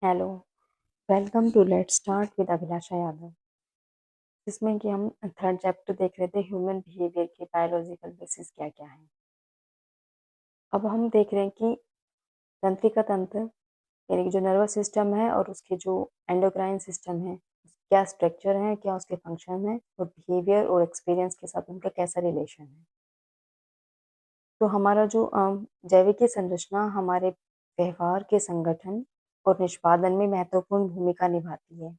Hello, welcome to let's start with Abhilasha Yadav. जिसमें कि हम थर्ड चैप्टर देख रहे थे ह्यूमन बिहेवियर के बायोलॉजिकल बेसिस क्या-क्या हैं। अब हम देख रहे हैं कि तंत्रिका तंत्र यानी कि जो नर्वस सिस्टम है और उसके जो एंडोक्राइन सिस्टम है, क्या स्ट्रक्चर है, क्या उसके फंक्शन है और बिहेवियर और एक्सपीरियंस के साथ उनका कैसा रिलेशन है। तो हमारा जो जैविकीय संरचना हमारे व्यवहार के संगठन और निष्पादन में महत्वपूर्ण भूमिका निभाती है।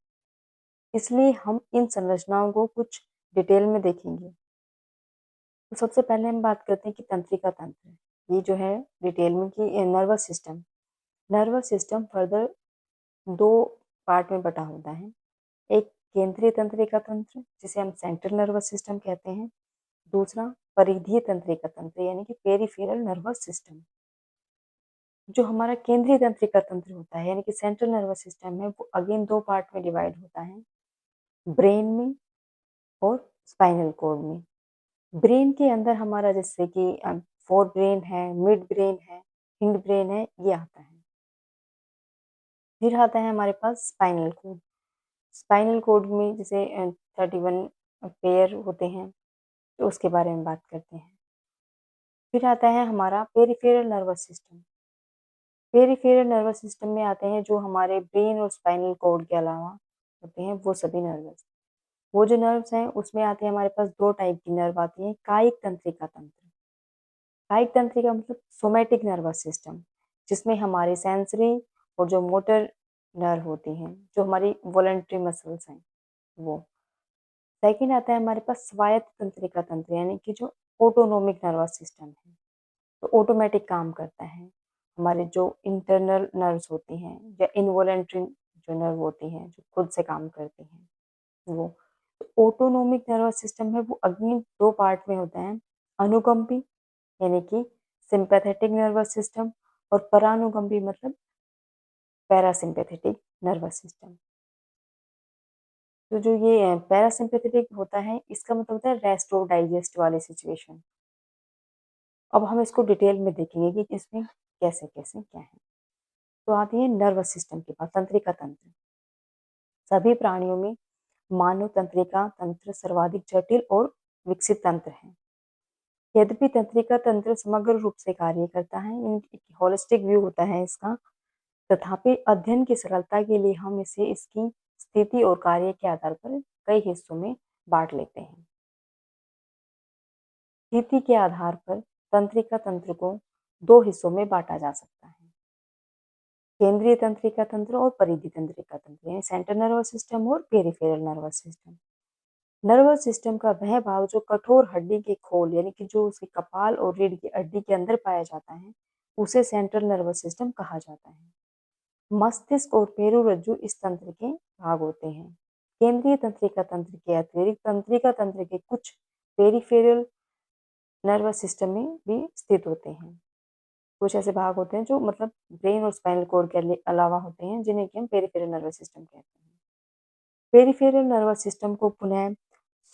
इसलिए हम इन संरचनाओं को कुछ डिटेल में देखेंगे। तो सबसे पहले हम बात करते हैं कि तंत्रिका तंत्र। ये जो है डिटेल में कि nervous system. Nervous system further 2 part में बँटा होता है। एक केंद्रीय तंत्रिका तंत्र जिसे हम सेंट्रल नर्वस सिस्टम कहते हैं। दूसरा परिधीय तंत्रिका तंत्र यानी कि पेरिफेरल नर्वस सिस्टम। जो हमारा केंद्रीय तंत्रिका तंत्र होता है यानी कि सेंट्रल नर्वस सिस्टम है वो अगेन 2 पार्ट में डिवाइड होता है, ब्रेन में और स्पाइनल कॉर्ड में। ब्रेन के अंदर हमारा जैसे कि फोर ब्रेन है, मिड ब्रेन है, हिंड ब्रेन है, ये आता है। फिर आता है हमारे पास स्पाइनल कॉर्ड। स्पाइनल कॉर्ड में जैसे 31 पेयर होते हैं, तो उसके बारे में बात करते हैं। फिर आता है हमारा peripheral nervous system. Peripheral nervous system में आते हैं जो हमारे ब्रेन और स्पाइनल कॉर्ड के अलावा होते हैं वो सभी नर्वस। वो जो नर्व्स हैं उसमें आते हैं हमारे पास 2 टाइप की नर्व आती हैं, कायिक तंत्रिका तंत्र। कायिक तंत्रिका मतलब सोमैटिक नर्वस सिस्टम, जिसमें हमारे सेंसरी और जो मोटर नर्व होती हैं, जो हमारी वॉलंटरी मसल्स हैं वो। सेकंड आता है हमारे पास स्वायत्त तंत्रिका तंत्र यानी कि जो ऑटोनोमिक नर्वस सिस्टम है, तो ऑटोमेटिक काम करता है। हमारे जो इंटरनल नर्व्स होती हैं या इनवॉलंटरी जो नर्व होती हैं, जो खुद से काम करती हैं वो। तो ऑटोनोमिक नर्वस सिस्टम है वो अगेन 2 पार्ट में होता है, अनुकंपी यानी कि सिंपैथेटिक नर्वस सिस्टम और परानुकंपी मतलब पैरासिम्पैथेटिक नर्वस सिस्टम। तो जो ये पैरासिम्पैथेटिक होता है इसका मतलब होता है रेस्ट और डाइजेस्ट वाली सिचुएशन। अब हम इसको डिटेल में देखेंगे कि इसमें कैसे-कैसे क्या है। तो आती है नर्वस सिस्टम के पास तंत्रिका तंत्र। सभी प्राणियों में मानव तंत्रिका तंत्र सर्वाधिक जटिल और विकसित तंत्र है। यद्यपि तंत्रिका तंत्र समग्र रूप से कार्य करता है, एक होलिस्टिक व्यू होता है इसका, तथापि अध्ययन की सरलता के लिए हम इसे इसकी स्थिति और कार्य के आधार पर कई हिस्सों में बांट लेते हैं। स्थिति के आधार पर तंत्रिका तंत्र को 2 हिस्सों में बांटा जा सकता है, केंद्रीय तंत्रिका तंत्र और परिधि तंत्रिका तंत्र यानी सेंट्रल नर्वस सिस्टम और peripheral nervous system. Nervous system का वह भाग जो कठोर हड्डी के खोल यानी कि जो उसके कपाल और रीढ़ की हड्डी के अंदर पाया जाता है, उसे सेंट्रल नर्वस सिस्टम कहा जाता है। मस्तिष्क और पेरुरज्जु इस तंत्र के भाग होते हैं। केंद्रीय तंत्रिका तंत्र के अतिरिक्त तंत्रिका तंत्र के कुछ पेरिफेरल नर्वस सिस्टम में भी स्थित होते हैं। कुछ ऐसे भाग होते हैं जो मतलब ब्रेन और स्पाइनल कॉर्ड के अलावा होते हैं, जिन्हें कि हम पेरिफेरल नर्वस सिस्टम कहते हैं। पेरिफेरल नर्वस सिस्टम को पुनः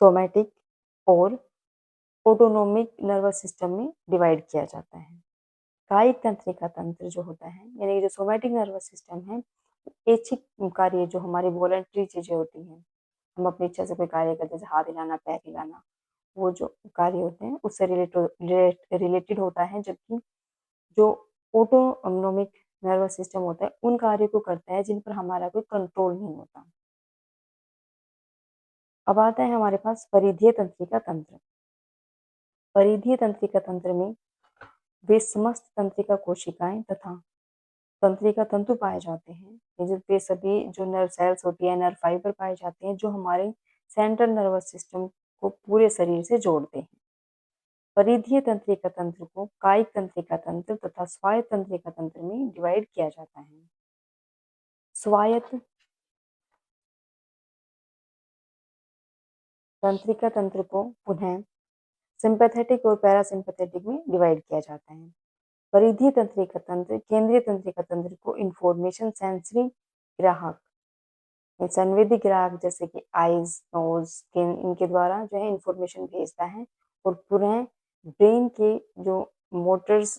सोमैटिक और ऑटोनोमिक नर्वस सिस्टम में डिवाइड किया जाता है। कायिक तंत्रिका तंत्र जो होता है यानी जो सोमैटिक नर्वस सिस्टम है, ऐच्छिक कार्य जो हमारी वॉलंटरी चीजें होती हैं, हम अपनी इच्छा से कोई कार्य करते हैं जैसे हाथ हिलाना, पैर हिलाना, वो जो कार्य होते हैं उससे रिलेटेड होता है, जबकि जो ऑटोनोमिक नर्वस सिस्टम होता है उन कार्यों को करता है जिन पर हमारा कोई कंट्रोल नहीं होता। अब आता है हमारे पास परिधीय तंत्रिका तंत्र। परिधीय तंत्रिका तंत्र में वे समस्त तंत्रिका कोशिकाएं तथा तंत्रिका तंतु पाए जाते हैं। वे सभी जो नर्व सेल्स होती है, नर्व फाइबर पाए जाते हैं जो हमारे सेंट्रल नर्वस सिस्टम को पूरे शरीर से जोड़ते हैं। परिधीय तंत्रिका तंत्र को कायिक तंत्रिका तंत्र तथा स्वायत्त तंत्रिका तंत्र में डिवाइड किया जाता है। स्वायत्त तंत्रिका तंत्र को पुनः सिंपैथेटिक और पैरासिम्पैथेटिक में डिवाइड किया जाता है। परिधीय तंत्रिका तंत्र केंद्रीय तंत्रिका तंत्र को इंफॉर्मेशन सेंसरी ग्राहक संवेदी ग्राहक जैसे कि आईज, नोज, स्किन इनके द्वारा जो है इंफॉर्मेशन भेजता है और पुनः ब्रेन के जो मोटर्स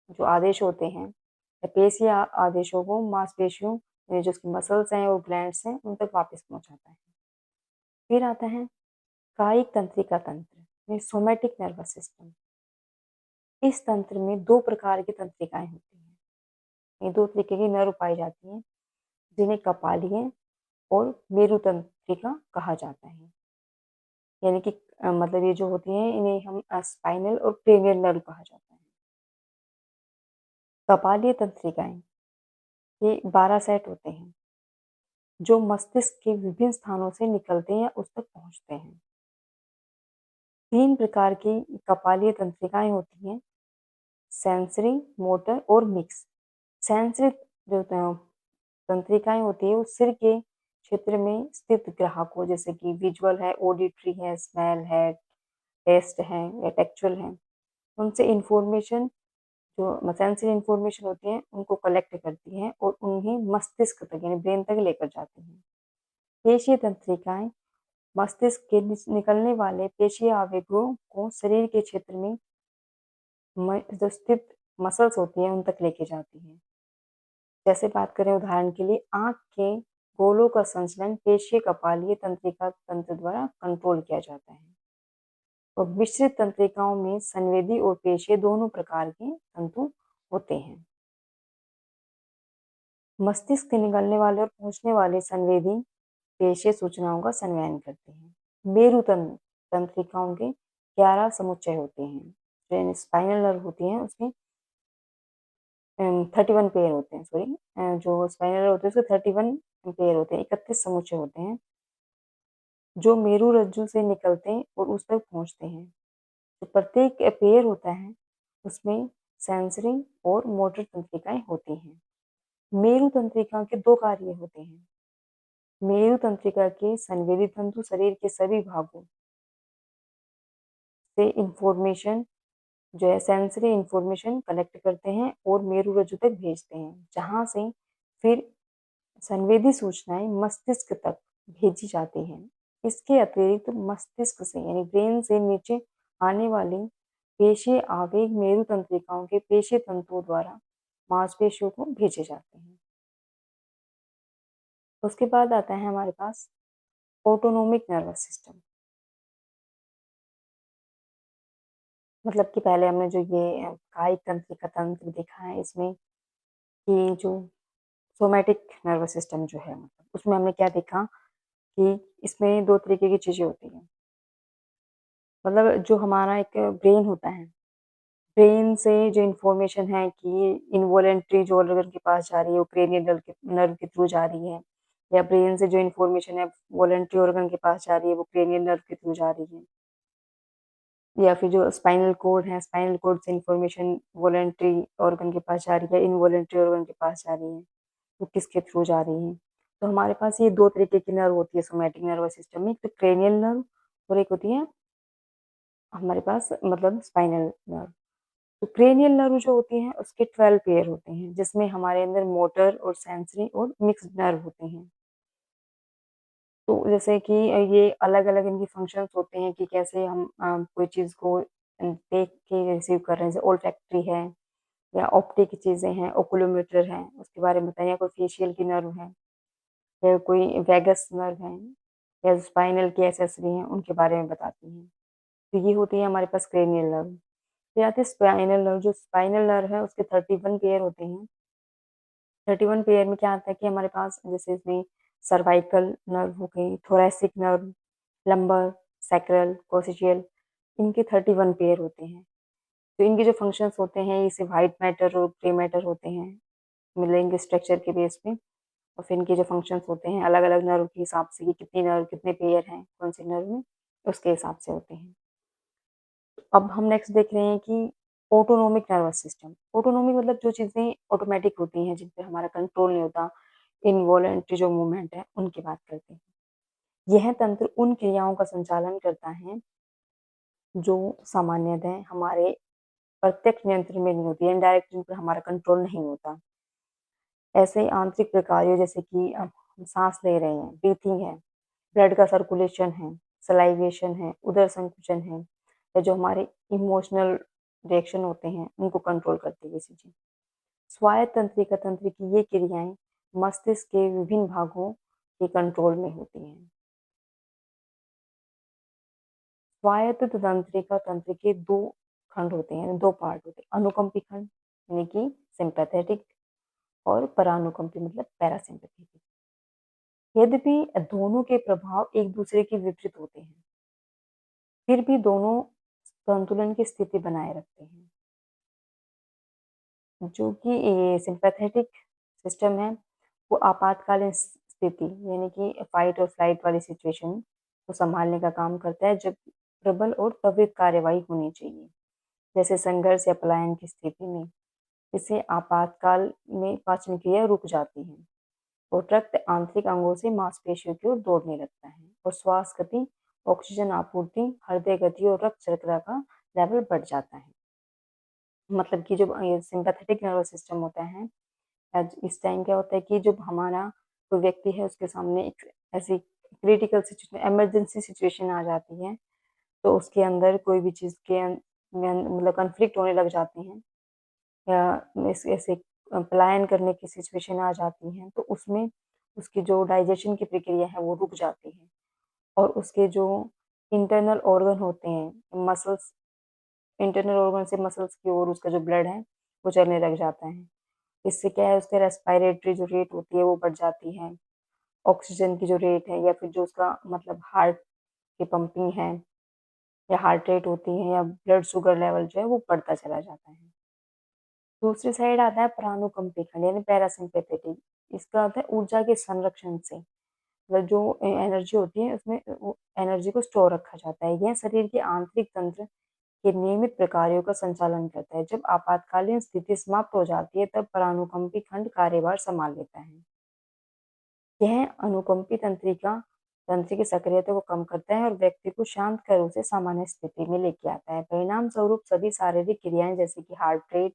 जो आदेश होते हैं, पेशीय आदेशों को मांसपेशियों ये जो उसकी मसल्स हैं और ग्लैंड्स हैं उन तक वापस पहुंचाता है। फिर आता है कायिक तंत्रिका तंत्र, सोमैटिक नर्वस सिस्टम। इस तंत्र में दो प्रकार की तंत्रिकाएं होती हैं। ये दो तरीके की नर्व पाई जाती हैं जिन्हें कपालीय और मेरु तंत्रिका कहा जाता है। यानी कि मतलब ये जो होती हैं इन्हें हम स्पाइनल और क्रेनियल नर्व कहा जाता है। कपालीय तंत्रिकाएं ये 12 सेट होते हैं जो मस्तिष्क के विभिन्न स्थानों से निकलते हैं या उस तक पहुंचते हैं। 3 प्रकार की कपालीय तंत्रिकाएं होती हैं, सेंसरी, मोटर और मिक्स। सेंसरी जो तंत्रिकाएं होती है वो सिर के क्षेत्र में स्थित ग्राहकों जैसे कि विजुअल है, ऑडिटरी है, स्मेल है, टेस्ट है या टेक्चुअल है, उनसे इंफॉर्मेशन जो सेंसरी इंफॉर्मेशन होती है उनको कलेक्ट करती हैं और उन्हें मस्तिष्क तक यानी ब्रेन तक लेकर जाती हैं। पेशीय तंत्रिकाएं मस्तिष्क के निकलने वाले पेशीय आवेगों को शरीर के क्षेत्र में जो स्थित मसल्स होती हैं उन तक लेके जाती हैं। जैसे बात करें उदाहरण के लिए आंख के गोलों का संचलन पेशीय कपालीय तंत्रिका तंत्र द्वारा कंट्रोल किया जाता है। और मिश्रित तंत्रिकाओं में संवेदी और पेशीय दोनों प्रकार के तंतु होते हैं। मस्तिष्क से निकलने वाले और पहुंचने वाले संवेदी पेशीय सूचनाओं का संवहन करते हैं। मेरु तंत्रिकाओं के 11 समुच्चय होते हैं। जो स्पाइनल नर्व होती हैं उसमें 31 पेयर होते हैं, सॉरी जो स्पाइनल नर्व होते हैं उसके 31 पेयर होते हैं, 31 समुच्चय होते हैं जो मेरु रज्जु से निकलते हैं और उस तक पहुंचते हैं। तो प्रत्येक पेयर होता है उसमें सेंसरी और मोटर तंत्रिकाएं होती हैं। मेरु तंत्रिका के दो कार्य होते हैं। मेरु तंत्रिका के संवेदी तंतु शरीर के सभी भागों से इंफॉर्मेशन जो है सेंसरी इंफॉर्मेशन कलेक्ट करते हैं और मेरु रज्जु तक भेजते हैं, जहां से फिर संवेदी सूचनाएं मस्तिष्क तक भेजी जाती हैं। इसके अतिरिक्त मस्तिष्क से यानी ब्रेन से नीचे आने वाली पेशीय आवेग मेरु तंत्रिकाओं के पेशीय तंतुओं द्वारा मांसपेशियों को भेजे जाते हैं। उसके बाद आता है हमारे पास ऑटोनोमिक नर्वस सिस्टम। मतलब कि पहले हमने जो ये कायिक तंत्रिका तंत्र देखा है इसमें कि जो सोमैटिक नर्वस सिस्टम जो है मतलब उसमें हमने क्या देखा कि इसमें दो तरीके की चीजें होती हैं। मतलब जो हमारा एक ब्रेन होता है, ब्रेन से जो इन्फॉर्मेशन है कि इनवॉलेंट्री जो ऑर्गन के पास जा रही है वो क्रेनियल नर्व के थ्रू जा रही है, या ब्रेन से जो इन्फॉर्मेशन है वॉलेंट्री ऑर्गन के पास जा रही है वो क्रेनियल नर्व के थ्रू जा रही है, या फिर जो स्पाइनल कोड है स्पाइनल कोड से इन्फॉर्मेशन वॉलेंट्री ऑर्गन के पास जा रही है इनवॉलेंट्री ऑर्गन के पास जा रही है, वो किसके थ्रू जा रही है। तो हमारे पास ये दो तरीके की नर्व होती है सोमैटिक नर्वस सिस्टम में, एक तो क्रेनियल नर्व और एक होती है हमारे पास मतलब स्पाइनल नर्व। तो क्रेनियल नर्व जो होती हैं उसके 12 पेयर होते हैं जिसमें हमारे अंदर मोटर और सेंसरी और मिक्स्ड नर्व होते हैं। तो जैसे कि ये अलग अलग इनकी फंक्शंस होते हैं कि कैसे हम कोई चीज़ को देख के रिसीव कर रहे हैं, जैसे ओल्फैक्टरी है या ऑप्टिक की चीज़ें हैं, ओकुलोमीटर है उसके बारे में बताइए, या कोई फेशियल की नर्व है या कोई वैगस नर्व है या स्पाइनल की एसेसरी हैं उनके बारे में बताती हैं। तो ये होती है हमारे पास क्रेनियल नर्व। फिर आते हैं स्पाइनल नर्व। जो स्पाइनल नर्व है उसके 31 पेयर होते हैं। 31 पेयर में क्या आता है कि हमारे पास जैसे इसमें सर्वाइकल नर्व हो गई, thoracic nerve, lumbar, sacral, coxal, इनके 31 पेयर होते हैं। तो इनके जो फंक्शंस होते हैं इसे व्हाइट मैटर और ग्रे मैटर होते हैं मिलेंगे स्ट्रक्चर के बेस पे, और फिर इनके जो फंक्शंस होते हैं अलग अलग नर्व के हिसाब से कि कितनी नर्व कितने पेयर हैं कौन से नर्व में उसके हिसाब से होते हैं। अब हम नेक्स्ट देख रहे हैं कि ऑटोनोमिक नर्वस सिस्टम। ऑटोनोमिक मतलब जो चीज़ें ऑटोमेटिक होती हैं जिन पे हमारा कंट्रोल नहीं होता, इनवॉलेंट्री जो मूवमेंट है उनकी बात करते हैं। यह तंत्र उन क्रियाओं का संचालन करता है जो सामान्यतः हमारे प्रत्यक्ष नियंत्रण में नहीं होती है, इनडायरेक्ट जिन पर हमारा कंट्रोल नहीं होता। ऐसे आंतरिक प्रकार्यों जैसे कि हम सांस ले रहे हैं, ब्रीथिंग है, ब्लड का सर्कुलेशन है, सलाइवेशन है, उदर संकुचन है, या जो हमारे इमोशनल रिएक्शन होते हैं उनको कंट्रोल करती है ये चीजें। स्वायत्त तंत्रिका तंत्र की ये क्रियाएं मस्तिष्क के विभिन्न भागों के कंट्रोल में होती हैं। स्वायत्त तंत्रिका तंत्र के दो खंड होते हैं, दो पार्ट होते हैं, अनुकंपी खंड यानी कि सिंपैथेटिक और परानुकंपी मतलब पैरासिम्पैथेटिक। यद्यपि दोनों के प्रभाव एक दूसरे के विपरीत होते हैं, फिर भी दोनों संतुलन की स्थिति बनाए रखते हैं। जो कि ये सिंपैथेटिक सिस्टम है, वो आपातकालीन स्थिति यानी कि फाइट और फ्लाइट वाली सिचुएशन को संभालने का काम करता है, जब प्रबल और त्वरित कार्यवाही होनी चाहिए, जैसे संघर्ष या पलायन की स्थिति में। इससे आपातकाल में पाचन क्रिया रुक जाती है और रक्त आंतरिक अंगों से मांसपेशियों की ओर दौड़ने लगता है और श्वास गति, ऑक्सीजन आपूर्ति, हृदय गति और रक्त शर्करा का लेवल बढ़ जाता है। मतलब कि जो सिंपैथेटिक नर्वस सिस्टम होता है, इस टाइम क्या होता है कि जब हमारा कोई व्यक्ति है उसके सामने एक ऐसी क्रिटिकल सिचुएशन, इमरजेंसी सिचुएशन आ जाती है, तो उसके अंदर कोई भी चीज़ के मतलब कॉन्फ्लिक्ट होने लग जाते हैं या ऐसे पलायन करने की सिचुएशन आ जाती है, तो उसमें उसकी जो डाइजेशन की प्रक्रिया है वो रुक जाती है और उसके जो इंटरनल ऑर्गन होते हैं, मसल्स, इंटरनल ऑर्गन से मसल्स की ओर उसका जो ब्लड है वो चलने लग जाता है। इससे क्या है, उसके रेस्पिरेटरी जो रेट होती है वो बढ़ जाती है, ऑक्सीजन की जो रेट है या फिर जो उसका मतलब हार्ट की पंपिंग है या हार्ट रेट होती है या ब्लड शुगर लेवल जो है वो बढ़ता चला जाता है। दूसरी साइड आता है प्राणुकंपी खंड यानी पैरासिम्पैथेटिक। इसका अर्थ है ऊर्जा के संरक्षण से, मतलब जो एनर्जी होती है उसमें एनर्जी को स्टोर रखा जाता है। यह शरीर के आंतरिक तंत्र के नियमित प्रक्रियाओं का संचालन करता है। जब आपातकालीन स्थिति समाप्त हो जाती है तब प्राणुकंपी खंड कार्यभार संभाल लेता है। यह अनुकंपी तंत्रिका तंत्र की सक्रियता को कम करता है और व्यक्ति को शांत कर उसे सामान्य स्थिति में लेके आता है। परिणाम स्वरूप सभी शारीरिक क्रियाएं जैसे कि हार्ट रेट,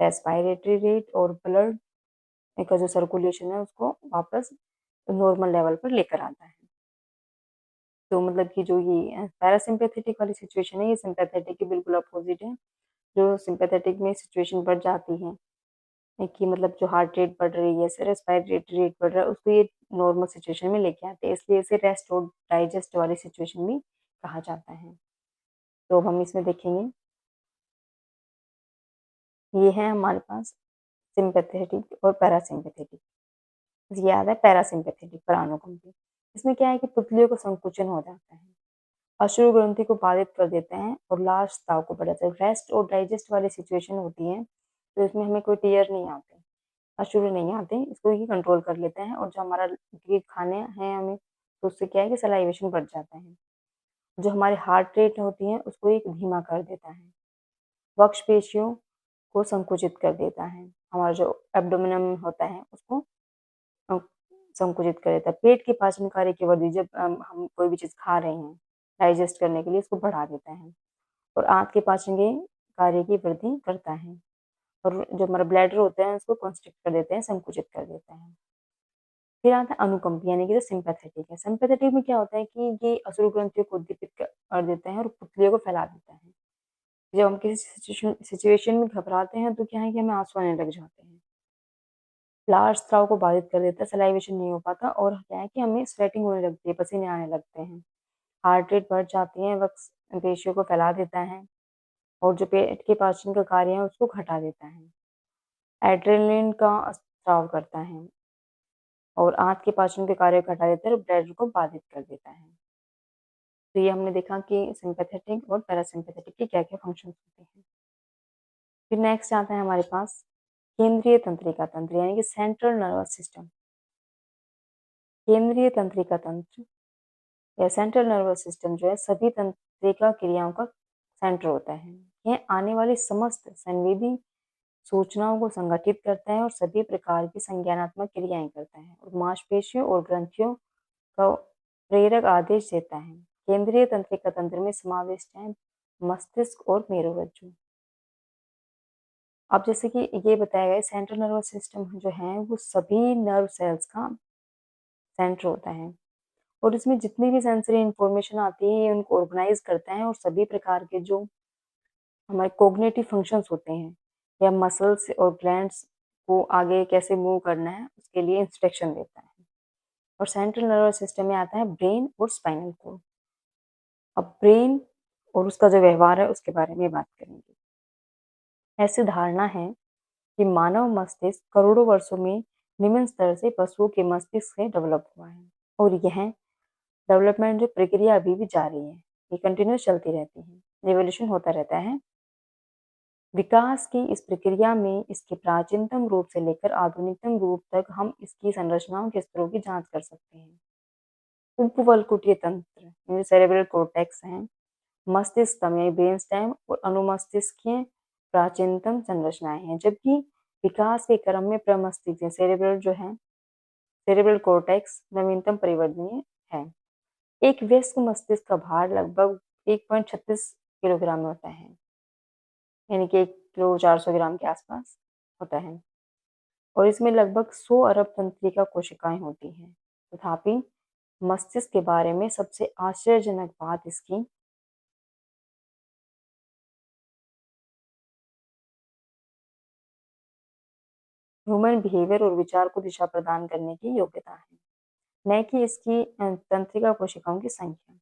रेस्पिरेटरी रेट और ब्लड का जो सर्कुलेशन है उसको वापस नॉर्मल लेवल पर लेकर आता है। तो मतलब कि जो ये पैरासिम्पैथेटिक वाली सिचुएशन है, ये सिंपैथेटिक के बिल्कुल अपोजिट है। जो सिंपैथेटिक में सिचुएशन बढ़ जाती है कि मतलब जो हार्ट रेट बढ़ रही है, रेस्पिरेटरी रेट बढ़ रहा है, उसको ये नॉर्मल सिचुएशन में लेके आते हैं, इसलिए इसे रेस्ट और डाइजेस्ट वाली सिचुएशन भी कहा जाता है। तो हम इसमें देखेंगे, ये है हमारे पास सिंपैथेटिक और पैरासिम्पैथेटिक। ये आता है पैरासिम्पैथेटिक परानुकंपी। इसमें क्या है कि पुतलियों का संकुचन हो जाता है, अश्रु ग्रंथि को बाधित कर देते हैं और लाश स्राव को बढ़ाते हैं। रेस्ट और डाइजेस्ट वाली सिचुएशन होती है तो इसमें हमें कोई टीयर नहीं आते, अश्रु नहीं आते, इसको ये कंट्रोल कर लेते हैं और जो हमारा खाने हैं हमें, तो उससे क्या है कि सलाइवेशन बढ़ जाता है। जो हमारे हार्ट रेट होती है उसको एक धीमा कर देता है, वक्ष पेशियों को संकुचित कर देता है, हमारा जो एब्डोमिनम होता है उसको अ, संकुचित कर देता है। पेट की पाचन कार्य की वृद्धि, जब हम कोई भी चीज़ खा रहे हैं डाइजेस्ट करने के लिए, इसको बढ़ा देता है और आँत के पाचन के कार्य की वृद्धि करता है और जो हमारा ब्लैडर होता है उसको कंस्ट्रिक्ट कर देते हैं, संकुचित कर देता है। फिर आता है अनुकंपी यानी कि जो सिंपैथेटिक है। सिंपैथेटिक में क्या होता है कि ये अश्रु ग्रंथियों को उद्दीपित कर देता है और पुतलियों को फैला देता है। जब हम किसी सिचुएशन में घबराते हैं तो क्या है कि हमें आँसू आने लग जाते हैं। लार स्राव को बाधित कर देता है, सलाइवेशन नहीं हो पाता और क्या है कि हमें स्वेटिंग होने लगती है, पसीने आने लगते हैं, हार्ट रेट बढ़ जाती है, वक्ष पेशियों को फैला देता है और जो पेट के पाचन का कार्य है उसको घटा देता है। एड्रेनलिन का स्राव करता है और आँत के पाचन के कार्य को घटा देता है और ब्लैडर को बाधित कर देता है। तो ये हमने देखा कि सिंपैथेटिक और पैरासिम्पैथेटिक के क्या-क्या फंक्शंस होते हैं। फिर नेक्स्ट आता है हमारे पास केंद्रीय तंत्रिका तंत्र यानी कि सेंट्रल नर्वस सिस्टम। केंद्रीय तंत्रिका तंत्र या सेंट्रल नर्वस सिस्टम जो है सभी तंत्रिका क्रियाओं का सेंटर होता है। यह आने वाली समस्त संवेदी सूचनाओं को संगठित करता है और सभी प्रकार की संज्ञानात्मक क्रियाएं करता है और मांसपेशियों और ग्रंथियों का प्रेरक आदेश देता है। केंद्रीय तंत्रिका तंत्र में समाविष्ट है मस्तिष्क और मेरुरज्जु। अब जैसे कि ये बताया गया, सेंट्रल नर्वस सिस्टम जो है वो सभी नर्व सेल्स का सेंटर होता है और इसमें जितनी भी सेंसरी इंफॉर्मेशन आती है ये उनको ऑर्गेनाइज करता है और सभी प्रकार के जो हमारे कोग्निटिव फंक्शंस होते हैं या मसल्स और ग्लैंड्स को आगे कैसे मूव करना है उसके लिए इंस्ट्रक्शन देता है। और सेंट्रल नर्वस सिस्टम में आता है ब्रेन और स्पाइनल कोड। अब ब्रेन और उसका जो व्यवहार है उसके बारे में बात करेंगे। ऐसी धारणा है कि मानव मस्तिष्क करोड़ों वर्षों में निम्न स्तर से पशुओं के मस्तिष्क से डेवलप हुआ है, और यह डेवलपमेंट जो प्रक्रिया अभी भी जारी है, ये कंटिन्यूस चलती रहती है, रिवोल्यूशन होता रहता है। विकास की इस प्रक्रिया में इसके प्राचीनतम रूप से लेकर आधुनिकतम रूप तक हम इसकी संरचनाओं के स्तरों की जांच कर सकते हैं। उपवलकुटीय तंत्र सेरेब्रल कोर्टेक्स हैं, मस्तिष्क में ब्रेन स्टेम और अनुमस्तिष्कीय प्राचीनतम संरचनाएं हैं, जबकि विकास के क्रम में प्रमस्तिष्क सेरेब्रल जो है सेरेब्रल कोर्टेक्स नवीनतम परिवर्तनीय है। एक वयस्क मस्तिष्क का भार लगभग 1.36 किलोग्राम होता है, यानी कि 1 किलो 400 ग्राम के आसपास होता है, और इसमें लगभग 100 अरब तंत्रिका कोशिकाएं होती हैं। तथापि मस्तिष्क के बारे में सबसे आश्चर्यजनक बात इसकी ह्यूमन बिहेवियर और विचार को दिशा प्रदान करने की योग्यता है, न कि इसकी तंत्रिका कोशिकाओं की संख्या।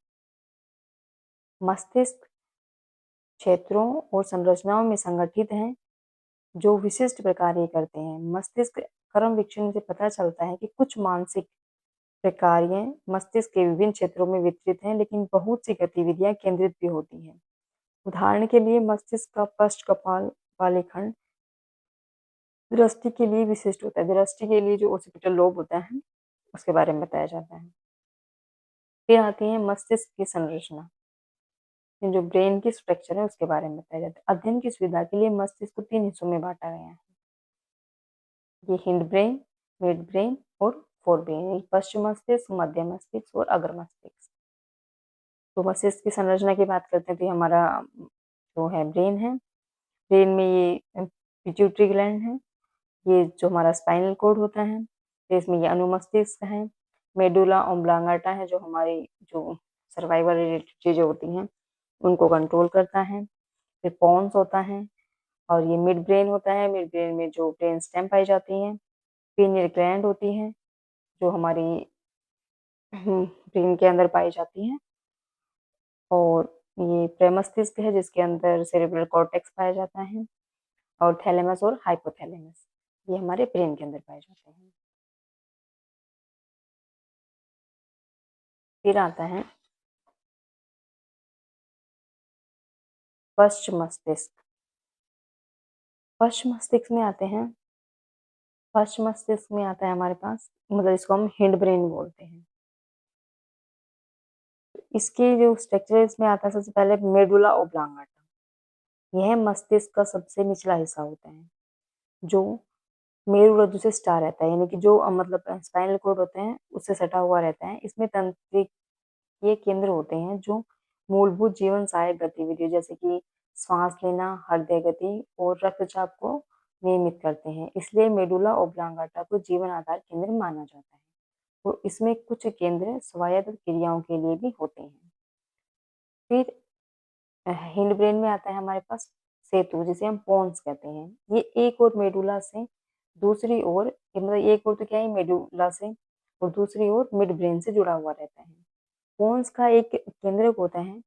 मस्तिष्क क्षेत्रों और संरचनाओं में संगठित हैं जो विशिष्ट प्रकार करते हैं। मस्तिष्क क्रमविक्षण से पता चलता है कि कुछ मानसिक प्रक्रियाएं मस्तिष्क के विभिन्न क्षेत्रों में वितरित हैं, लेकिन बहुत सी गतिविधियां केंद्रित भी होती हैं। उदाहरण के लिए मस्तिष्क का पश्च कपाल वाले खंड दृष्टि के लिए विशिष्ट होता है। दृष्टि के लिए जो ओसिपिटल लोब होता है उसके बारे में बताया जाता है। फिर आती है मस्तिष्क की संरचना, जो ब्रेन की स्ट्रक्चर है उसके बारे में बताया जाता है। अध्ययन की सुविधा के लिए मस्तिष्क को 3 हिस्सों में बांटा गया है, ये हिंड ब्रेन, मिड ब्रेन और फोर ब्रेन, पश्चिम मस्तिष्क, मध्य मस्तिष्क और अग्र मस्तिष्क। तो मस्तिष्क की संरचना की बात करते हैं तो हमारा जो है ब्रेन है, ब्रेन में ये पिट्यूटरी ग्लैंड है, ये जो हमारा स्पाइनल कोड होता है, फिर इसमें ये अनुमस्तिष्क है, मेडुला ओब्लांगाटा है जो हमारी जो सर्वाइवल रिलेटेड चीजें होती हैं उनको कंट्रोल करता है, फिर पॉन्स होता है, और ये मिड ब्रेन होता है। मिड ब्रेन में जो ब्रेन स्टेम पाई जाती हैं, पीनियल ग्लैंड होती है जो हमारी ब्रेन के अंदर पाई जाती हैं, और ये प्रेमस्तिष्क है जिसके अंदर सेरेब्रल कॉर्टेक्स पाया जाता है, और थैलेमस और हाइपोथैलेमस ये हमारे ब्रेन के अंदर पाए जाते हैं। फिर आता है पश्च मस्तिष्क। पश्च मस्तिष्क में आते हैं, पश्च मस्तिष्क में आता है हमारे पास, मतलब इसको हम हिंड ब्रेन बोलते हैं। इसके जो स्ट्रक्चर इसमें आता है, सबसे पहले मेडुला ओब्लांगाटा। यह मस्तिष्क का सबसे निचला हिस्सा होता है जो मेरुरज्जु से स्टार रहता है, यानी कि जो मतलब स्पाइनल कोड होते हैं उससे सटा हुआ रहता है। इसमें तंत्रिकीय केंद्र होते हैं जो मूलभूत जीवन सहायक गतिविधि जैसे कि श्वास लेना, हृदय गति और रक्तचाप को नियमित करते हैं। इसलिए मेडुला ओब्लांगाटा को जीवन आधार केंद्र माना जाता है, और इसमें कुछ केंद्र स्वायत्त क्रियाओं के लिए भी होते हैं। फिर हिंड ब्रेन में आता है हमारे पास सेतु, जिसे हम पोन्स कहते हैं। ये एक और मेडुला से दूसरी ओर, मतलब एक ओर तो क्या है मेडुला से और दूसरी ओर मिड ब्रेन से जुड़ा हुआ रहता है। पोन्स का एक केंद्रक होता है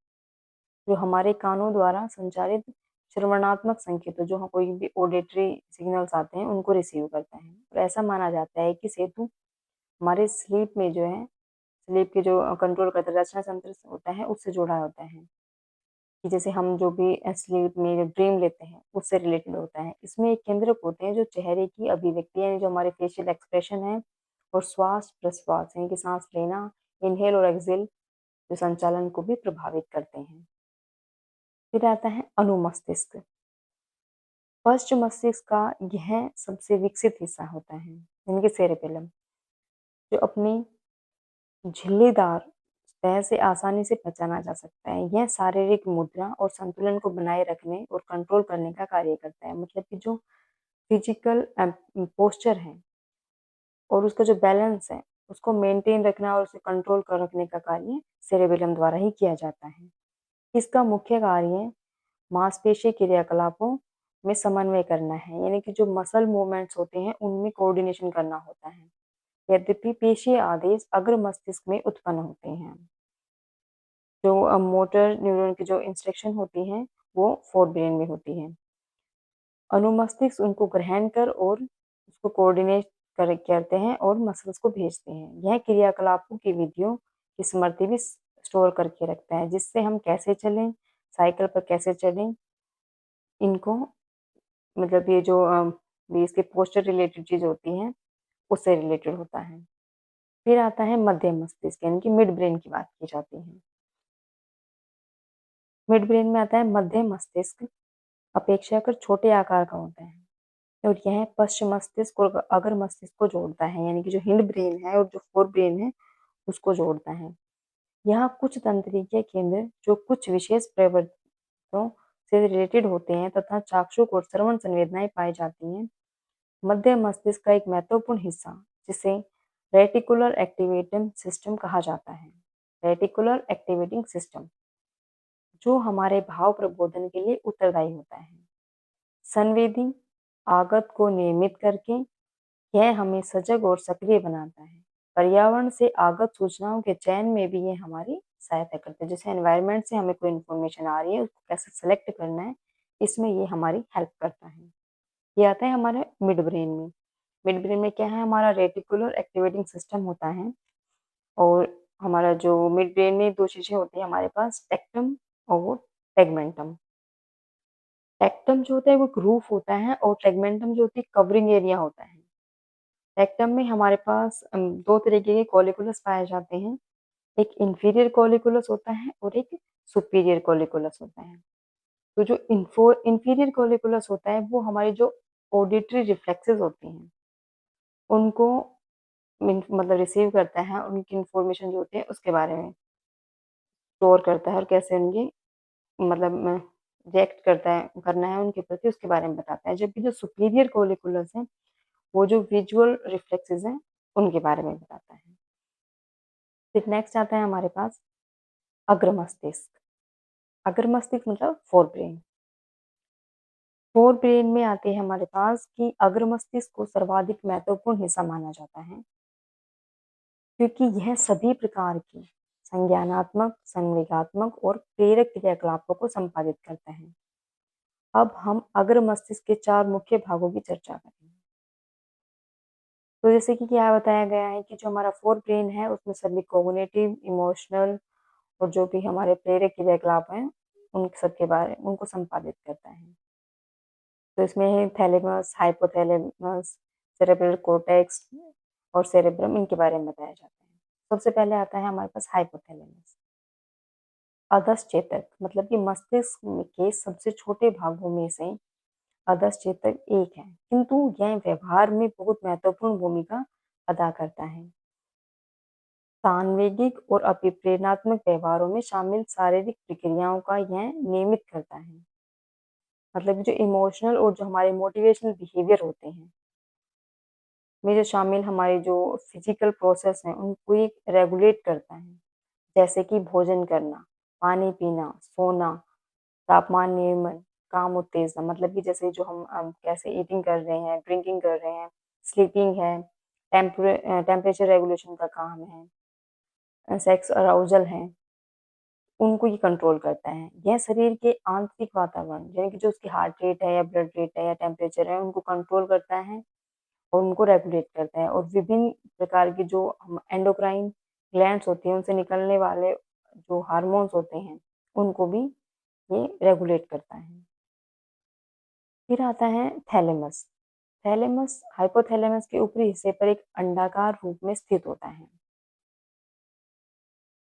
जो हमारे कानों द्वारा संचारित श्रवणात्मक संकेतों, जो कोई भी ऑडिटरी सिग्नल्स आते हैं उनको रिसीव करता है। और ऐसा माना जाता है कि सेतु हमारे स्लीप में जो है, स्लीप के जो कंट्रोल करता है रचना तंत्र होता है उससे जुड़ा होता है, कि जैसे हम जो भी स्लीप में जो ड्रीम लेते हैं उससे रिलेटेड होता है। इसमें एक केंद्रक होते हैं जो चेहरे की अभिव्यक्ति यानी जो हमारे फेशियल एक्सप्रेशन है और श्वास प्रश्वास यानी कि सांस लेना, इनहेल और एक्सहेल जो संचालन को भी प्रभावित करते हैं। फिर आता है अनुमस्तिष्क। पश्च मस्तिष्क का यह सबसे विकसित हिस्सा होता है, यानी कि सेरेबेलम, जो अपनी झिल्लीदार सतह से आसानी से पहचाना जा सकता है। यह शारीरिक मुद्रा और संतुलन को बनाए रखने और कंट्रोल करने का कार्य करता है, मतलब कि जो फिजिकल पोस्चर है और उसका जो बैलेंस है उसको मेंटेन रखना और उसे कंट्रोल कर रखने का कार्य सेरेबेलम द्वारा ही किया जाता है। इसका मुख्य कार्य मांसपेशी क्रियाकलापों में समन्वय करना है, यानी कि जो मसल मूवमेंट्स होते हैं उनमें कोऑर्डिनेशन करना होता है। यद्यपि पेशीय आदेश अग्र मस्तिष्क में उत्पन्न होते हैं। जो मोटर न्यूरॉन की जो इंस्ट्रक्शन होती हैं वो फोर ब्रेन में होती हैं। अनुमस्तिष्क उनको ग्रहण कर और उसको कोऑर्डिनेट करते हैं और मसल्स को भेजते हैं। यह क्रियाकलापों की विधियों की स्मृति भी स्टोर करके रखता है, जिससे हम कैसे चलें, साइकिल पर कैसे चलें, इनको मतलब ये जो ये इसके पोस्चर रिलेटेड चीज होती हैं उससे रिलेटेड होता है। फिर आता है मध्य मस्तिष्क, यानी कि मिड ब्रेन की बात की जाती है। मिड ब्रेन में आता है मध्य मस्तिष्क, अपेक्षाकृत छोटे आकार का होता है और यह पश्चिम मस्तिष्क और अग्र मस्तिष्क को जोड़ता है, यानी कि जो हिंड ब्रेन है और जो फोर ब्रेन है उसको जोड़ता है। यहाँ कुछ तंत्रिकीय केंद्र जो कुछ विशेष प्रवृत्तियों से रिलेटेड होते हैं तथा चाक्षुष और श्रवण संवेदनाएं पाई जाती हैं। मध्य मस्तिष्क का एक महत्वपूर्ण हिस्सा जिसे रेटिकुलर एक्टिवेटिंग सिस्टम कहा जाता है, रेटिकुलर एक्टिवेटिंग सिस्टम, जो हमारे भाव प्रबोधन के लिए उत्तरदायी होता है। संवेदी आगत को नियमित करके यह हमें सजग और सक्रिय बनाता है। पर्यावरण से आगत सूचनाओं के चयन में भी ये हमारी सहायता करते हैं। जैसे एनवायरनमेंट से हमें कोई इन्फॉर्मेशन आ रही है उसको कैसे सेलेक्ट करना है, इसमें ये हमारी हेल्प करता है। ये आता है हमारे मिड ब्रेन में। मिड ब्रेन में क्या है, हमारा रेटिकुलर एक्टिवेटिंग सिस्टम होता है और हमारा जो मिड ब्रेन में दो चीजें होती है हमारे पास, टेक्टम और टेगमेंटम। टेक्टम जो होता है वो एक रूफ होता है और टेगमेंटम जो होती है कवरिंग एरिया होता है। टेक्टम में हमारे पास दो तरीके के कॉलिकुलस पाए जाते हैं, एक इंफीरियर कॉलिकुलस होता है और एक सुपीरियर कॉलिकुलस होता है। तो जो इंफीरियर कॉलिकुलस होता है वो हमारी जो ऑडिटरी रिफ्लेक्सेस होती हैं उनको मतलब रिसीव करता है, उनकी इंफॉर्मेशन जो होती है उसके बारे में स्टोर करता है और कैसे उनकी मतलब रिएक्ट करना है उनके प्रति उसके बारे में बताता है। जबकि जो सुपीरियर कॉलिकुलस है वो जो विजुअल रिफ्लेक्सेस हैं उनके बारे में बताता है। फिर नेक्स्ट आता है हमारे पास अग्र मस्तिष्क। अग्र मस्तिष्क मतलब फोर ब्रेन। फोर ब्रेन में आते हैं हमारे पास कि अग्र मस्तिष्क को सर्वाधिक महत्वपूर्ण हिस्सा माना जाता है क्योंकि यह सभी प्रकार की संज्ञानात्मक, संवेगात्मक और प्रेरक क्रियाकलापों को संपादित करता है। अब हम अग्र मस्तिष्क के चार मुख्य भागों की चर्चा करेंगे। तो जैसे कि क्या बताया गया है कि जो हमारा फोर ब्रेन है उसमें सभी कॉग्निटिव, इमोशनल और जो भी हमारे प्रेरक क्रियाकलाप हैं उन सबके बारे उनको संपादित करता है। तो इसमें है थैलेमस, हाइपोथैलेमस, सेरेब्रल कॉर्टेक्स और सेरेब्रम, इनके बारे में बताया जाता है। सबसे पहले आता है हमारे पास हाइपोथैलेमस। अधस चेतक मतलब कि मस्तिष्क के सबसे छोटे भागों में से अधस चेतक एक है, किंतु यह व्यवहार में बहुत महत्वपूर्ण भूमिका अदा करता है। सान्वेगिक और अभिप्रेरणात्मक व्यवहारों में शामिल शारीरिक प्रक्रियाओं का यह नियमित करता है। मतलब जो इमोशनल और जो हमारे मोटिवेशनल बिहेवियर होते हैं में जो शामिल हमारे जो फिजिकल प्रोसेस हैं उनको ये रेगुलेट करता है। जैसे कि भोजन करना, पानी पीना, सोना, तापमान नियमन, काम उत्तेजना, मतलब कि जैसे जो हम कैसे ईटिंग कर रहे हैं, ड्रिंकिंग कर रहे हैं, स्लीपिंग है, टेम्परेचर रेगुलेशन का काम है, सेक्स अराउजल है, उनको ये कंट्रोल करता है। यह शरीर के आंतरिक वातावरण यानी कि जो उसकी हार्ट रेट है या ब्लड रेट है या टेम्परेचर है उनको कंट्रोल करता है और उनको रेगुलेट करता है। और विभिन्न प्रकार की जो एंडोक्राइन ग्लैंड्स होती हैं उनसे निकलने वाले जो हार्मोन्स होते हैं उनको भी ये रेगुलेट करता है। फिर आता है थैलेमस। थैलेमस हाइपोथैलेमस के ऊपरी हिस्से पर एक अंडाकार रूप में स्थित होता है।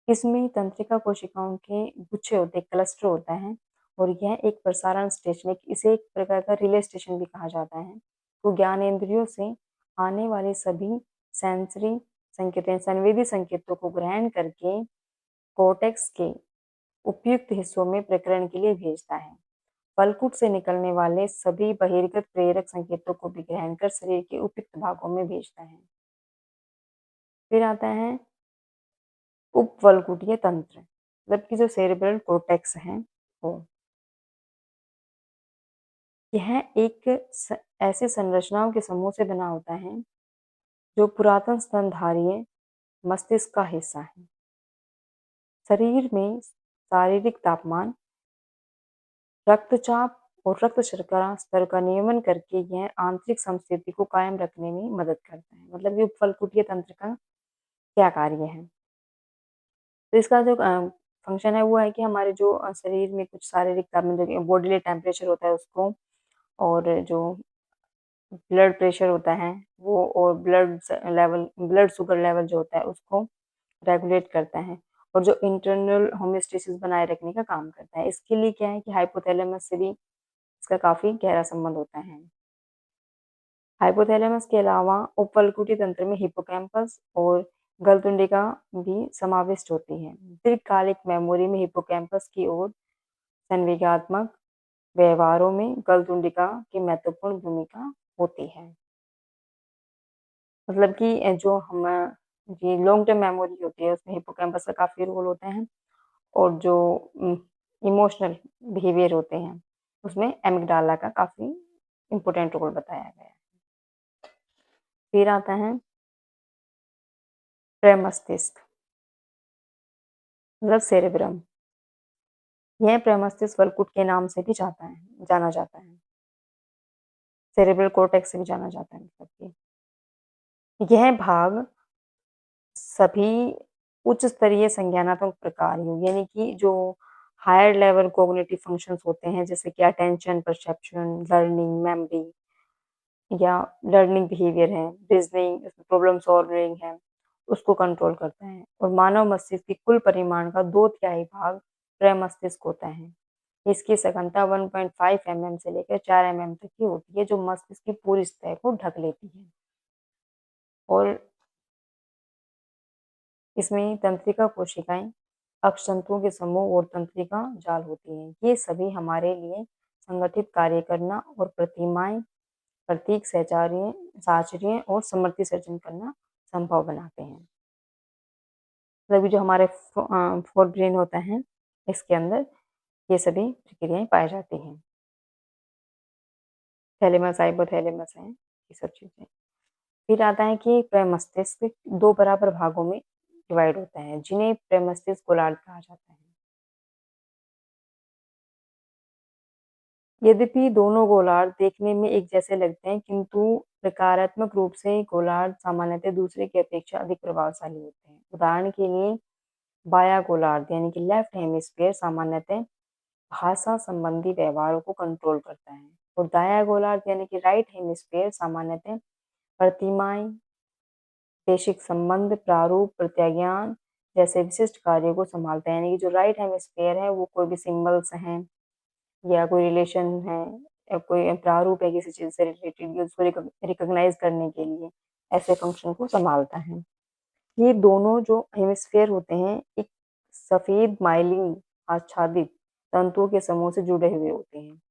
इसमें तंत्रिका कोशिकाओं के गुच्छे होते, क्लस्टर होता है और यह एक प्रसारण स्टेशन, इसे एक प्रकार का रिले स्टेशन भी कहा जाता है। तो ज्ञानेंद्रियों से आने वाले सभी सेंसरी संकेतों, संवेदी संकेतों को ग्रहण करके कोर्टेक्स के उपयुक्त हिस्सों में प्रकरण के लिए भेजता है। फलकुट से निकलने वाले सभी बहिर्गत प्रेरक संकेतों को भी ग्रहण कर शरीर के उपयुक्त भागों में भेजता है। फिर आता है उपवलकुटीय तंत्र, जबकि जो सेरेब्रल कोर्टेक्स है वो यह एक ऐसी संरचनाओं के समूह से बना होता है जो पुरातन स्तनधारी मस्तिष्क का हिस्सा है। शरीर में शारीरिक तापमान, रक्तचाप और रक्त शर्करा स्तर का नियमन करके यह आंतरिक समस्थिति को कायम रखने में मदद करता है। मतलब ये उपफलकुटीय तंत्र का क्या कार्य है? तो इसका जो फंक्शन है वो है कि हमारे जो शरीर में कुछ शारीरिक तापमान, जो बॉडी टेम्परेचर होता है उसको, और जो ब्लड प्रेशर होता है वो, और ब्लड शुगर लेवल जो होता है उसको रेगुलेट करता है, और जो इंटरनल होमियोस्टेसिस बनाए रखने का काम करता है। इसके लिए क्या है कि हाइपोथैलेमस से भी इसका काफी गहरा संबंध होता है। हाइपोथैलेमस के अलावा उपफलकुटी तंत्र में हिप्पोकैम्पस और गलतुंडिका भी समाविष्ट होती है। दीर्घकालिक मेमोरी में हिप्पोकैम्पस की ओर संवेगात्मक व्यवहारों में गलतुंडिका की महत्वपूर्ण भूमिका होती है। मतलब कि जो हम ये लॉन्ग टर्म मेमोरी होती है उसमें हिप्पोकैम्पस का काफी रोल होता है, और जो इमोशनल बिहेवियर होते हैं उसमें एमिग्डाला का काफी इम्पोर्टेंट रोल बताया गया है। फिर आता है प्रमस्तिष्क, मतलब सेरेब्रम। यह प्रमस्तिष्क वलकुट के नाम से भी जाना जाता है। सेरेब्रल कॉर्टेक्स से भी जाना जाता है। मतलब कि यह भाग सभी उच्च स्तरीय संज्ञानात्मक प्रकारों, यानी कि जो हायर लेवल कोग्निटिव फंक्शंस होते हैं, जैसे कि अटेंशन, परसेप्शन, लर्निंग, मेमोरी या लर्निंग बिहेवियर है, रीजनिंग, प्रॉब्लम सॉल्विंग है, उसको कंट्रोल करता है। और मानव मस्तिष्क की कुल परिमाण का 2/3 भाग प्रमस्तिष्क होता है। इसकी सघनता 1.5 mm से लेकर 4 mm तक की होती है, जो मस्तिष्क की पूरी सतह को ढक लेती है। और इसमें तंत्रिका कोशिकाएं, अक्षतंतुओं के समूह और तंत्रिका जाल होती हैं। ये सभी हमारे लिए संगठित कार्य करना और प्रतिमाएं, प्रतीक, साहचर्य और समृद्धि सर्जन करना संभव बनाते हैं। मतलब जो हमारे फोर ब्रेन होता है, इसके अंदर ये सभी प्रक्रियाएं पाई जाती हैं। थैलेमस, हाइपोथैलेमस है, ये सब चीजें। फिर आता है कि प्रमस्तिष्क 2 बराबर भागों में डिवाइड होता है, जिन्हें प्रमस्तिष्क गोलार्ध कहा जाता है। यद्यपि दोनों गोलार्ध देखने में एक जैसे लगते हैं, किंतु प्रकारात्मक रूप से गोलार्ध सामान्यतः दूसरे की अपेक्षा अधिक प्रभावशाली होते हैं। उदाहरण के लिए बायां गोलार्ध यानी कि लेफ्ट हेमिस्फीयर सामान्यतः भाषा संबंधी व्यवहारों को कंट्रोल करता है, और दायां गोलार्ध यानी कि राइट हेमिस्फीयर सामान्यतः प्रतिमाएं, देशिक संबंध, प्रारूप, प्रत्याज्ञान जैसे विशिष्ट कार्यों को संभालता है। यानी कि जो राइट हेमिस्फीयर है वो कोई भी सिंबल्स हैं या कोई रिलेशन है या कोई प्रारूप है किसी चीज से रिलेटेड, उसको रिकॉग्नाइज करने के लिए ऐसे फंक्शन को संभालता है। ये दोनों जो हेमिस्फीयर होते हैं एक सफेद माइलिन आच्छादित तंतुओं के समूह से जुड़े हुए होते हैं,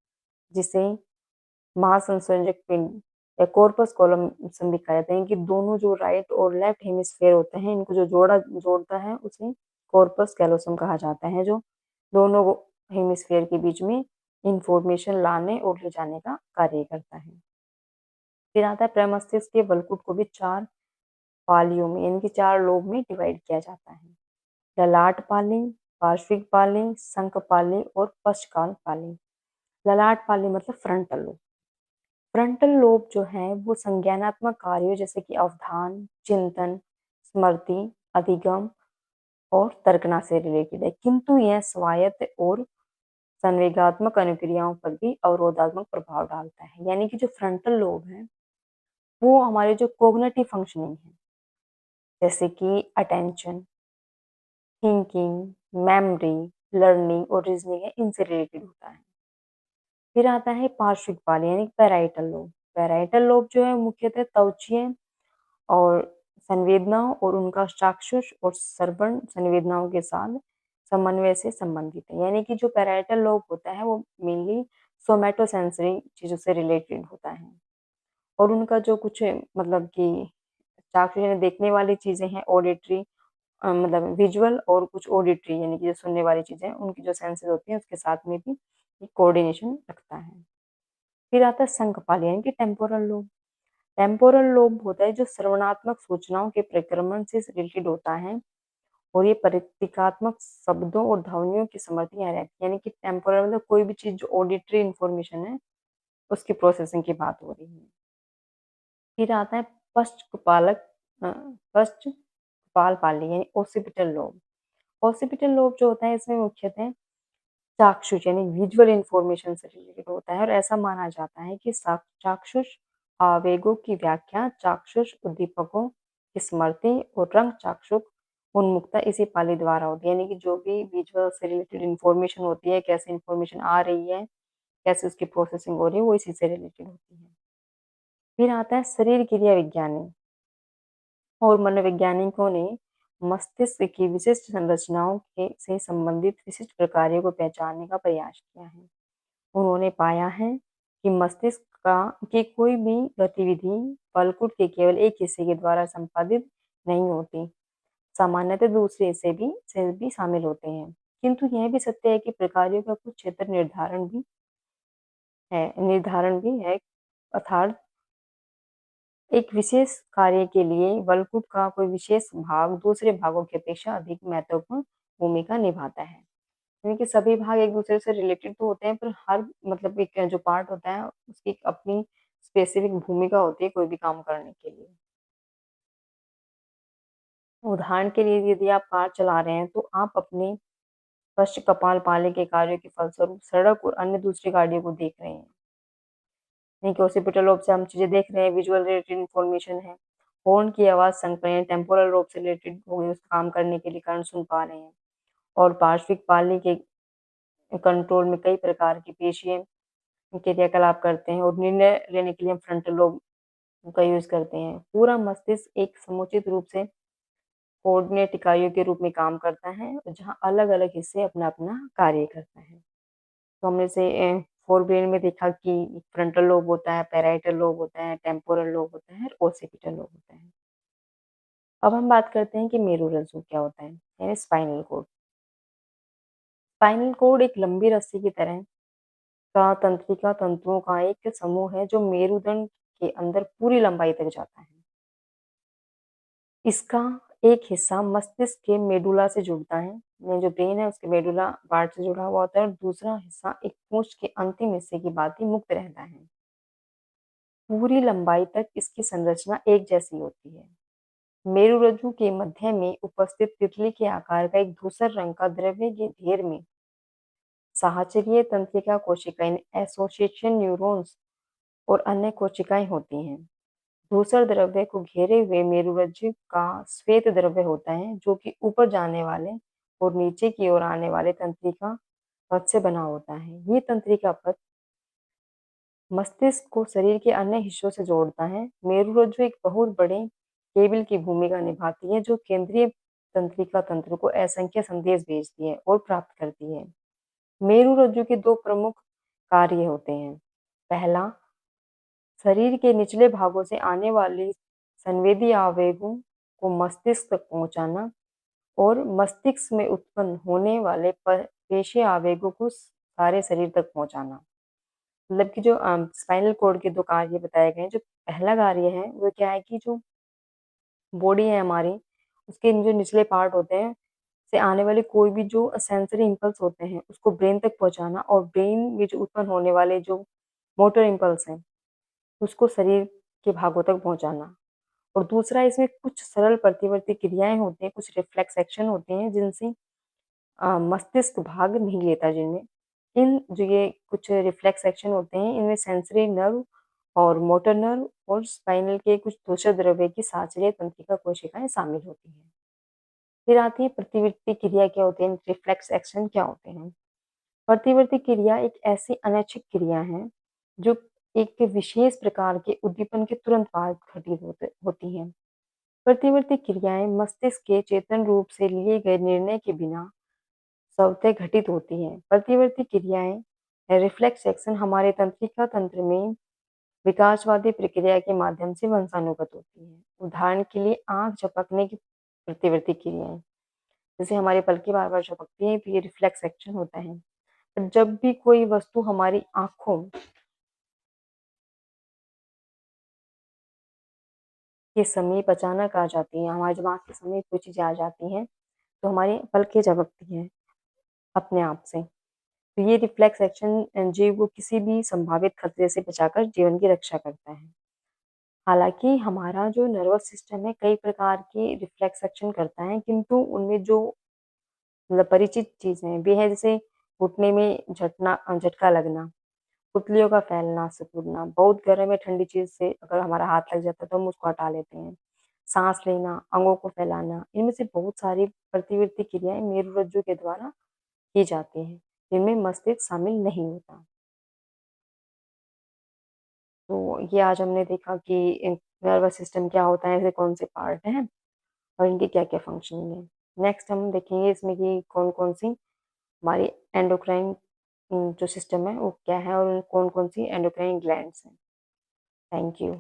जिसे महासंसर्जक पिंड या कॉर्पस कॉलोसम भी कहा जाता है। कि दोनों जो राइट और लेफ्ट हेमिस्फीयर होते हैं, इनको जो जोड़ता है उसे कॉर्पस कैलोसम कहा जाता है, जो दोनों हेमिस्फीयर के बीच में इंफॉर्मेशन लाने और ले जाने का कार्य करता है। फिर आता है प्रमस्तिष्क के वलकुट को भी 4 पालियों में यानी कि 4 लोब में डिवाइड किया जाता है। ललाट पाली, पार्श्विक पाली, शंख पाली और पश्चकाल पाली। ललाट पाली मतलब फ्रंटल लोब। फ्रंटल लोब जो है वो संज्ञानात्मक कार्यों जैसे कि अवधान, चिंतन, स्मृति, अधिगम और तर्कना से रिलेटेड है, किंतु यह स्वायत्त और संवेगात्मक अनुक्रियाओं पर भी अवरोधात्मक प्रभाव डालता है। यानी कि जो फ्रंटल लोब है वो हमारे जो कोग्निटिव फंक्शनिंग है, जैसे कि अटेंशन, थिंकिंग, मेमोरी, लर्निंग और रीजनिंग है, इनसे रिलेटेड होता है। फिर आता है पार्श्विक पाल यानी पैराइटल लोब। पैराइटल लोब जो है मुख्यतः त्वचीय और संवेदनाओं और उनका चाक्षुष और श्रवण संवेदनाओं के साथ समन्वय से संबंधित है। यानी कि जो पैराइटल लोब होता है वो मेनली सोमैटोसेंसरी चीजों से रिलेटेड होता है, और उनका जो कुछ मतलब कि चाक्षुष यानी देखने वाली चीजें हैं, ऑडिटरी मतलब विजुअल, और कुछ ऑडिटरी यानी कि जो सुनने वाली चीजें, उनकी जो सेंसेस होती हैं उसके साथ में भी कोऑर्डिनेशन रखता है। फिर आता है संकपाली यानी कि टेम्पोरल लोब। टेम्पोरल लोब होता है जो श्रवणात्मक सूचनाओं के प्रक्रमण से रिलेटेड होता है और ये प्रतीकात्मक शब्दों और ध्वनियों की समृद्धि यहाँ रहती है। यानी कि टेम्पोरल मतलब कोई भी चीज जो ऑडिटरी इंफॉर्मेशन है उसकी प्रोसेसिंग की बात हो रही है। फिर आता है पश्चकपालक पश्चकपाल पाली यानी ओसिपिटल लोब। ओसिपिटल लोब जो होता है इसमें मुख्यतः चाक्षुष यानी विजुअल इंफॉर्मेशन से रिलेटेड होता है और ऐसा माना जाता है कि चाक्षुष आवेगों की व्याख्या चाक्षुष उद्दीपकों की स्मृति और रंग चाक्षुष उन्मुखता इसी पाली द्वारा होती है। यानी कि जो भी विजुअल से रिलेटेड इंफॉर्मेशन होती है, कैसे इंफॉर्मेशन आ रही है, कैसे उसकी प्रोसेसिंग हो रही है, वो इसी से रिलेटेड होती है। फिर आता है शरीर क्रिया विज्ञानी और मनोवैज्ञानिकों ने मस्तिष्क की विशिष्ट संरचनाओं के से संबंधित विशिष्ट प्रकारों को पहचानने का प्रयास किया है। उन्होंने पाया है कि मस्तिष्क का की कोई भी गतिविधि पलकुट के केवल एक हिस्से के द्वारा संपादित नहीं होती, सामान्यतः दूसरे हिस्से भी शामिल होते हैं। किंतु यह भी सत्य है कि प्रकारों का कुछ क्षेत्र निर्धारण भी है अर्थात एक विशेष कार्य के लिए वलकुट का कोई विशेष भाग दूसरे भागों की अपेक्षा अधिक महत्वपूर्ण भूमिका निभाता है। यानी कि सभी भाग एक दूसरे से रिलेटेड तो होते हैं पर हर मतलब एक जो पार्ट होता है उसकी एक अपनी स्पेसिफिक भूमिका होती है कोई भी काम करने के लिए। उदाहरण के लिए यदि आप कार चला रहे हैं तो आप अपने पश्च कपाल पाले के कार्यों के फलस्वरूप सड़क और अन्य दूसरी गाड़ियों को देख रहे हैं। नहीं कि ऑसिपिटल लोब से हम चीजें देख रहे हैं, विजुअल रिलेटेड इंफॉर्मेशन है। हॉर्न की आवाज संक्रांत टेम्पोरल लोब से रिलेटेड हो गई, उसका काम करने के लिए कारण सुन पा रहे हैं। और पार्श्विक पाली के कंट्रोल में कई प्रकार की पेशियां क्रियाकलाप करते हैं और निर्णय लेने के लिए हम फ्रंटल लोब का यूज करते हैं। पूरा मस्तिष्क एक समुचित रूप से कोऑर्डिनेट इकाइयों के रूप में काम करता है जहाँ अलग अलग हिस्से अपना अपना कार्य करता है। तो हमने से फोरब्रेन में देखा कि फ्रंटल लोब होता है, पैराइटल लोब होता है, टेम्पोरल लोब होता है और ओसिपिटल लोब होता है। अब हम बात करते हैं कि मेरुरज्जु क्या होता है यानी स्पाइनल कोड। स्पाइनल कोड एक लंबी रस्सी की तरह का तंत्रिका तंतुओं का एक समूह है जो मेरुदंड के अंदर पूरी लंबाई तक जाता है। इसका एक हिस्सा मस्तिष्क के मेडुला से जुड़ता है, ये जो ब्रेन है उसके मेडुला पार्ट से जुड़ा हुआ होता है और दूसरा हिस्सा एक पूंछ के अंतिम हिस्से की भांति मुक्त रहता है। पूरी लंबाई तक इसकी संरचना एक जैसी होती है। मेरुरज्जु के मध्य में उपस्थित तितली के आकार का एक धूसर रंग का द्रव्य के ढेर में साहचर्य तंत्रिका कोशिकाएं एसोसिएशन न्यूरॉन्स और अन्य कोशिकाएं होती हैं। धूसर द्रव्य को घेरे हुए मेरुरज्जु का श्वेत द्रव्य होता है जो कि ऊपर जाने वाले और नीचे की ओर आने वाले तंत्रिका पथ से बना होता है। ये तंत्रिका पथ मस्तिष्क को शरीर के अन्य हिस्सों से जोड़ता है। मेरुरज्जु एक बहुत बड़े केबल की भूमिका निभाती है जो केंद्रीय तंत्रिका तंत्र को असंख्य संदेश भेजती है और प्राप्त करती है। मेरुरज्जु के दो प्रमुख कार्य होते हैं। पहला, शरीर के निचले भागों से आने वाली संवेदी आवेगों को मस्तिष्क तक पहुंचाना और मस्तिष्क में उत्पन्न होने वाले पेशीय आवेगों को सारे शरीर तक पहुंचाना। मतलब कि जो स्पाइनल कॉर्ड के दो कार्य बताए गए हैं, जो पहला कार्य है वो क्या है कि जो बॉडी है हमारी उसके जो निचले पार्ट होते हैं से आने वाले कोई भी जो सेंसरी इम्पल्स होते हैं उसको ब्रेन तक पहुंचाना और ब्रेन में जो उत्पन्न होने वाले जो मोटर इम्पल्स हैं उसको शरीर के भागों तक पहुंचाना। और दूसरा इसमें कुछ सरल प्रतिवर्ती क्रियाएं होती हैं, कुछ रिफ्लेक्स एक्शन होते हैं जिनसे मस्तिष्क भाग नहीं लेता, जिनमें इन जो ये कुछ रिफ्लेक्स एक्शन होते हैं इनमें सेंसरी नर्व और मोटर नर्व और स्पाइनल के कुछ दूसरे द्रव्य की साचर्य तंत्रिका कोशिकाएं शामिल होती हैं। फिर आती है प्रतिवर्ती क्रिया क्या होते हैं, रिफ्लेक्स एक्शन क्या होते हैं। प्रतिवर्ती क्रिया एक ऐसी अनैच्छिक क्रिया है जो एक विशेष प्रकार के उद्दीपन के तुरंत बाद घटित होती हैं। प्रतिवर्ती क्रियाएं मस्तिष्क के चेतन रूप से लिए गए निर्णय के बिना स्वतः घटित होती हैं। प्रतिवर्ती क्रियाएं रिफ्लेक्स एक्शन हमारे तंत्रिका तंत्र में विकासवादी प्रक्रिया के माध्यम से वंशानुगत होती है। उदाहरण के लिए आंख झपकने की प्रतिवर्ती क्रियाएं, जैसे हमारी पलकें बार बार झपकती हैं तो ये रिफ्लेक्स एक्शन होता है। जब भी कोई वस्तु हमारी आंखों के समीप अचानक आ जाती हैं, हमारे दिमाग के समीप कोई चीज़ें आ जाती हैं, तो हमारी पलकें झपकती हैं अपने आप से। तो ये रिफ्लेक्स एक्शन जीव को किसी भी संभावित खतरे से बचाकर जीवन की रक्षा करता है। हालाँकि हमारा जो नर्वस सिस्टम है कई प्रकार के रिफ्लेक्स एक्शन करता है, किंतु उनमें जो मतलब परिचित चीज़ें हैं, वे हैं जैसे घुटने में झटका लगना, पुतलियों का फैलना, सिकुड़ना, बहुत गर्म या ठंडी चीज़ से अगर हमारा हाथ लग जाता है तो हम उसको हटा लेते हैं। साँस लेना, अंगों को फैलाना, इनमें से बहुत सारी प्रतिवर्ती क्रियाएँ मेरुरज्जु के द्वारा की जाती हैं, जिनमें मस्तिष्क शामिल नहीं होता। तो ये आज हमने देखा कि नर्वस सिस्टम क्या होता है, ऐसे कौन से पार्ट हैं और इनकी क्या-क्या फंक्शनिंग है। नेक्स्ट हम देखेंगे इसमें कि कौन-कौन सी हमारी एंडोक्राइन जो सिस्टम है वो क्या है और कौन-कौन सी एंडोक्राइन ग्लैंड्स हैं। Thank you.